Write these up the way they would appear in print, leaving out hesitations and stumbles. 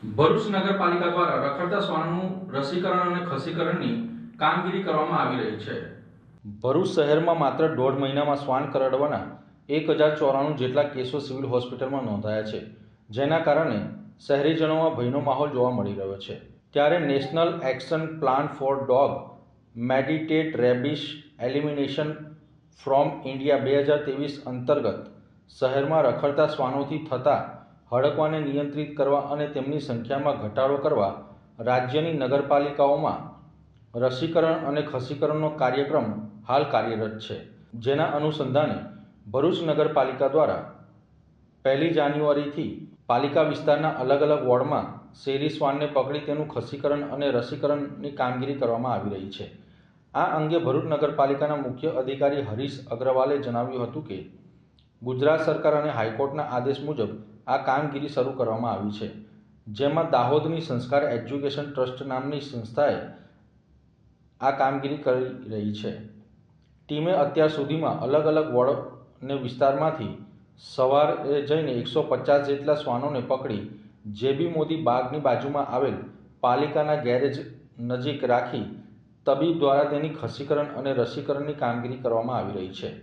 ભરૂચ નગરપાલિકા દ્વારા રખડતા શ્વાનનું રસીકરણ અને ખસીકરણની કામગીરી કરવામાં આવી રહી છે। ભરૂચ શહેરમાં માત્ર 1.5 મહિનામાં શ્વાન કરડવાના 1094 જેટલા કેસો સિવિલ હોસ્પિટલમાં નોંધાયા છે, જેના કારણે શહેરીજનોમાં ભયનો માહોલ જોવા મળી રહ્યો છે। ત્યારે national action plan for dog mediated rabies elimination from India 2023 અંતર્ગત શહેરમાં રખડતા શ્વાનોથી થતા હડકવાને નિયંત્રિત કરવા અને તેમની સંખ્યામાં ઘટાડો કરવા રાજ્યની નગરપાલિકાઓમાં રસીકરણ અને ખસીકરણનો કાર્યક્રમ હાલ કાર્યરત છે, જેના અનુસંધાને ભરૂચ નગરપાલિકા દ્વારા 1 જાન્યુઆરીથી પાલિકા વિસ્તારના અલગ અલગ વોર્ડમાં શેરી શ્વાનને પકડી તેનું ખસીકરણ અને રસીકરણની કામગીરી કરવામાં આવી રહી છે। આ અંગે ભરૂચ નગરપાલિકાના મુખ્ય અધિકારી હરીશ અગ્રવાલે જણાવ્યું હતું કે ગુજરાત સરકાર અને હાઈકોર્ટના આદેશ મુજબ આ કામગીરી શરૂ કરવામાં આવી છે, જેમાં દાહોદની સંસ્કાર એજ્યુકેશન ટ્રસ્ટ નામની સંસ્થાએ આ કામગીરી કરી રહી છે। ટીમે અત્યાર સુધીમાં અલગ અલગ વોર્ડ અને વિસ્તારમાંથી સવારે જઈને 150 જેટલા શ્વાનોને પકડી જેબી મોદી બાગની બાજુમાં આવેલ પાલિકાના ગેરેજ નજીક રાખી તબીબ દ્વારા તેની ખસીકરણ અને રસીકરણની કામગીરી કરવામાં આવી રહી છે।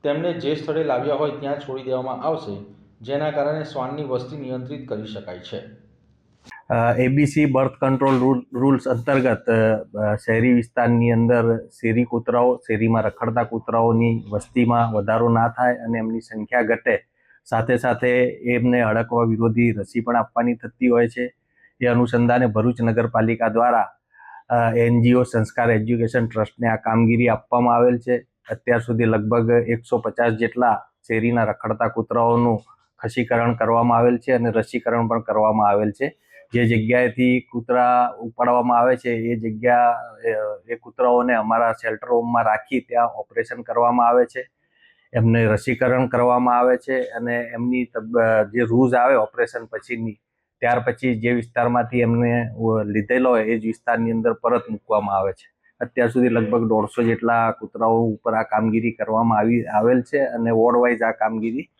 તેમને જે સ્થળે લાવ્યા હોય ત્યાં છોડી દેવામાં આવશે, જેના કારણે શ્વાનની વસ્તી નિયંત્રિત કરી શકાય છે। એબીસી બર્થ કંટ્રોલ રૂલ્સ અંતર્ગત શહેરી વિસ્તારની અંદર શેરી કૂતરાઓ, શેરીમાં રખડતા કૂતરાઓની વસ્તીમાં વધારો ના થાય અને એમની સંખ્યા ઘટે, સાથે સાથે એમને હડકવા વિરોધી રસી પણ આપવાની થતી હોય છે। એ અનુસંધાને ભરૂચ નગરપાલિકા દ્વારા એનજીઓ સંસ્કાર એજ્યુકેશન ટ્રસ્ટને આ કામગીરી આપવામાં આવેલ છે। અત્યાર સુધી લગભગ 150 જેટલા શેરીના રખડતા કૂતરાઓનું ખસીકરણ કરવામાં આવેલ છે અને રસીકરણ પણ કરવામાં આવેલ છે। જે જગ્યાએથી કૂતરા ઉપાડવામાં આવે છે એ જગ્યા એ કૂતરાઓને અમારા શેલ્ટર હોમમાં રાખી ત્યાં ઓપરેશન કરવામાં આવે છે, એમને રસીકરણ કરવામાં આવે છે અને એમની જે રૂઝ આવે ઓપરેશન પછીની, ત્યાર પછી જે વિસ્તારમાંથી એમને લીધેલો હોય એ જ વિસ્તારની અંદર પરત મૂકવામાં આવે છે। અત્યાર સુધી લગભગ 150 જેટલા કૂતરાઓ ઉપર આ કામગીરી કરવામાં આવેલ છે અને વોર્ડ વાઇઝ આ કામગીરી